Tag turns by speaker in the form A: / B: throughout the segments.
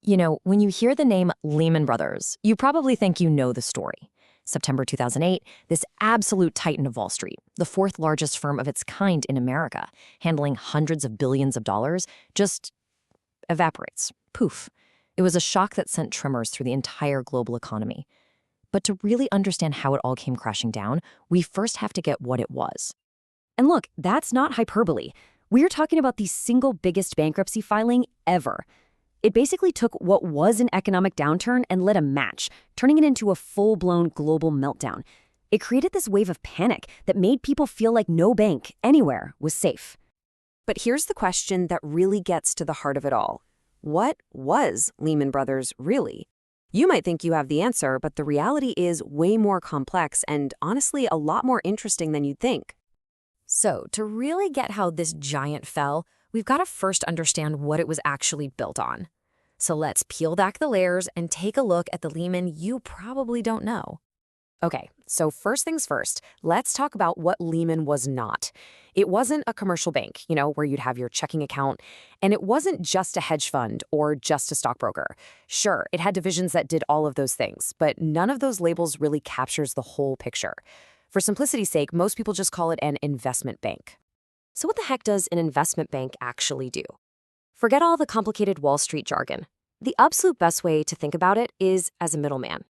A: When you hear the name Lehman Brothers, you probably think you know the story. September 2008, this absolute titan of Wall Street, the fourth largest firm of its kind in America, handling hundreds of billions of dollars, just evaporates. Poof. It was a shock that sent tremors through the entire global economy. But to really understand how it all came crashing down, we first have to get what it was. And look, that's not hyperbole. We're talking about the single biggest bankruptcy filing ever. It basically took what was an economic downturn and lit a match, turning it into a full-blown global meltdown. It created this wave of panic that made people feel like no bank, anywhere, was safe.
B: But here's the question that really gets to the heart of it all. What was Lehman Brothers really? You might think you have the answer, but the reality is way more complex and honestly a lot more interesting than you'd think.
A: So, to really get how this giant fell, we've got to first understand what it was actually built on. So let's peel back the layers and take a look at the Lehman you probably don't know. Okay, so first things first, let's talk about what Lehman was not. It wasn't a commercial bank, where you'd have your checking account, and it wasn't just a hedge fund or just a stockbroker. Sure, it had divisions that did all of those things, but none of those labels really captures the whole picture. For simplicity's sake, most people just call it an investment bank. So what the heck does an investment bank actually do? Forget all the complicated Wall Street jargon. The absolute best way to think about it is as a middleman.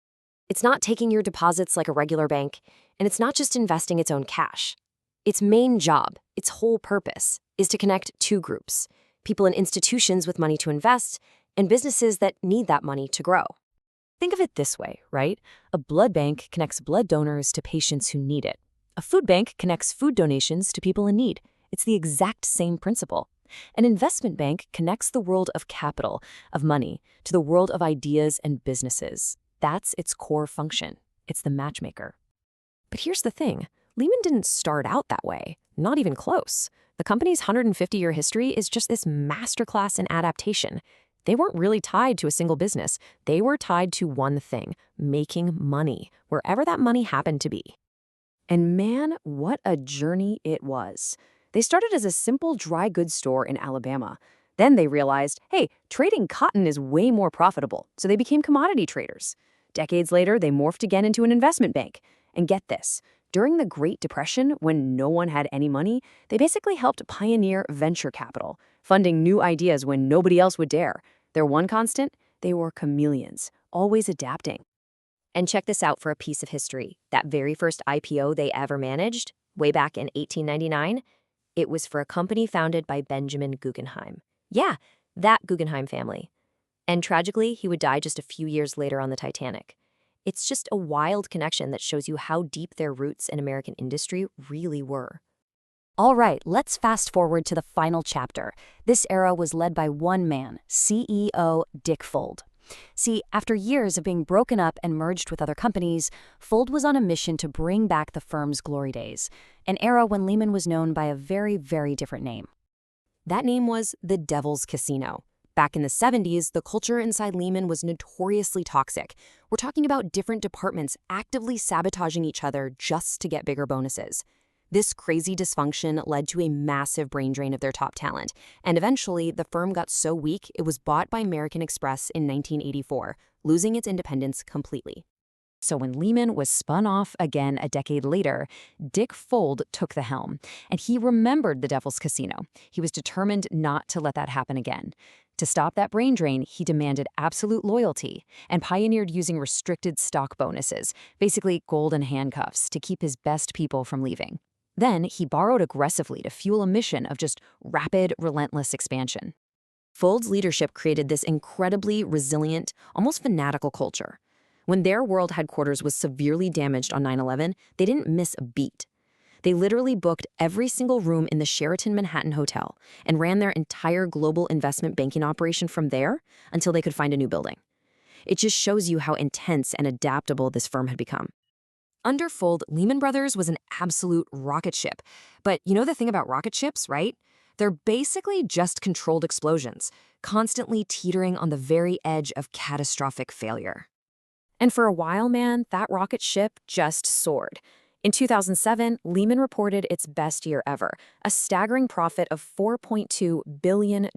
A: It's not taking your deposits like a regular bank, and it's not just investing its own cash. Its main job, its whole purpose, is to connect two groups: people and institutions with money to invest, and businesses that need that money to grow. Think of it this way, right? A blood bank connects blood donors to patients who need it. A food bank connects food donations to people in need. It's the exact same principle. An investment bank connects the world of capital, of money, to the world of ideas and businesses. That's its core function. It's the matchmaker. But here's the thing. Lehman didn't start out that way. Not even close. The company's 150-year history is just this masterclass in adaptation. They weren't really tied to a single business. They were tied to one thing: making money, wherever that money happened to be. And man, what a journey it was. They started as a simple dry goods store in Alabama. Then they realized, hey, trading cotton is way more profitable, so they became commodity traders. Decades later, they morphed again into an investment bank. And get this, during the Great Depression, when no one had any money, they basically helped pioneer venture capital, funding new ideas when nobody else would dare. Their one constant? They were chameleons, always adapting. And check this out for a piece of history. That very first IPO they ever managed, way back in 1899, it was for a company founded by Benjamin Guggenheim. Yeah, that Guggenheim family. And tragically, he would die just a few years later on the Titanic. It's just a wild connection that shows you how deep their roots in American industry really were. All right, let's fast forward to the final chapter. This era was led by one man, CEO Dick Fuld. See, after years of being broken up and merged with other companies, Fuld was on a mission to bring back the firm's glory days, an era when Lehman was known by a very, very different name. That name was the Devil's Casino. Back in the 70s, the culture inside Lehman was notoriously toxic. We're talking about different departments actively sabotaging each other just to get bigger bonuses. This crazy dysfunction led to a massive brain drain of their top talent, and eventually the firm got so weak it was bought by American Express in 1984, losing its independence completely. So when Lehman was spun off again a decade later, Dick Fuld took the helm, and he remembered the Devil's Casino. He was determined not to let that happen again. To stop that brain drain, he demanded absolute loyalty and pioneered using restricted stock bonuses, basically golden handcuffs, to keep his best people from leaving. Then he borrowed aggressively to fuel a mission of just rapid, relentless expansion. Fuld's leadership created this incredibly resilient, almost fanatical culture. When their world headquarters was severely damaged on 9/11, they didn't miss a beat. They literally booked every single room in the Sheraton Manhattan Hotel and ran their entire global investment banking operation from there until they could find a new building. It just shows you how intense and adaptable this firm had become. Under Fuld, Lehman Brothers was an absolute rocket ship. But you know the thing about rocket ships, right? They're basically just controlled explosions, constantly teetering on the very edge of catastrophic failure. And for a while, man, that rocket ship just soared. In 2007, Lehman reported its best year ever, a staggering profit of $4.2 billion.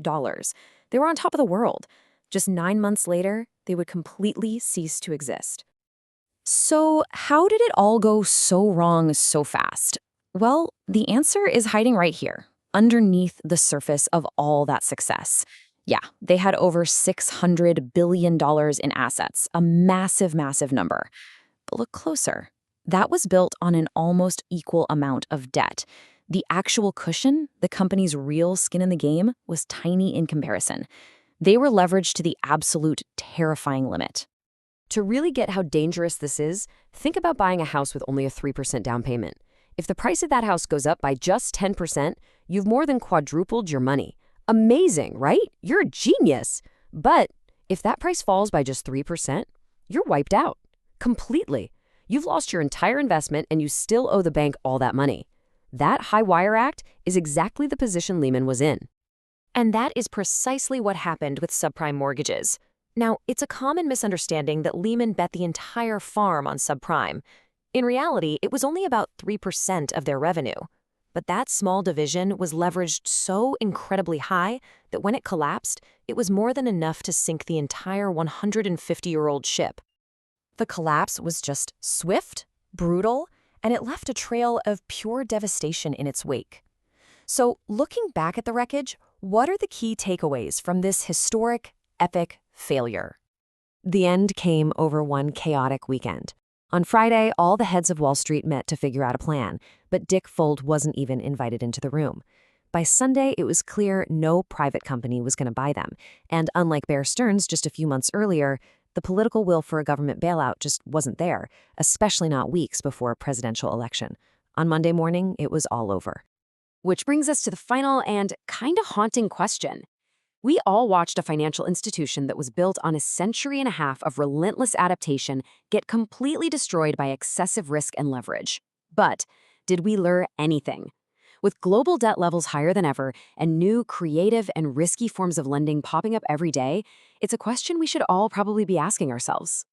A: They were on top of the world.
B: Just 9 months later, they would completely cease to exist. So, how did it all go so wrong so fast? Well, the answer is hiding right here, underneath the surface of all that success. Yeah, they had over $600 billion in assets, a massive, massive number. But look closer. That was built on an almost equal amount of debt. The actual cushion, the company's real skin in the game, was tiny in comparison. They were leveraged to the absolute terrifying limit. To really get how dangerous this is, think about buying a house with only a 3% down payment. If the price of that house goes up by just 10%, you've more than quadrupled your money. Amazing, right? You're a genius. But if that price falls by just 3%, you're wiped out. Completely. You've lost your entire investment and you still owe the bank all that money. That high wire act is exactly the position Lehman was in. And that is precisely what happened with subprime mortgages. Now, it's a common misunderstanding that Lehman bet the entire farm on subprime. In reality, it was only about 3% of their revenue. But that small division was leveraged so incredibly high that when it collapsed, it was more than enough to sink the entire 150-year-old ship. The collapse was just swift, brutal, and it left a trail of pure devastation in its wake. So, looking back at the wreckage, what are the key takeaways from this historic, epic failure? The end came over one chaotic weekend. On Friday, all the heads of Wall Street met to figure out a plan, but Dick Fuld wasn't even invited into the room. By Sunday, it was clear no private company was going to buy them, and unlike Bear Stearns just a few months earlier, the political will for a government bailout just wasn't there, especially not weeks before a presidential election. On Monday morning, it was all over. Which brings us to the final and kind of haunting question. We all watched a financial institution that was built on a century and a half of relentless adaptation get completely destroyed by excessive risk and leverage. But did we learn anything? With global debt levels higher than ever and new creative and risky forms of lending popping up every day, it's a question we should all probably be asking ourselves.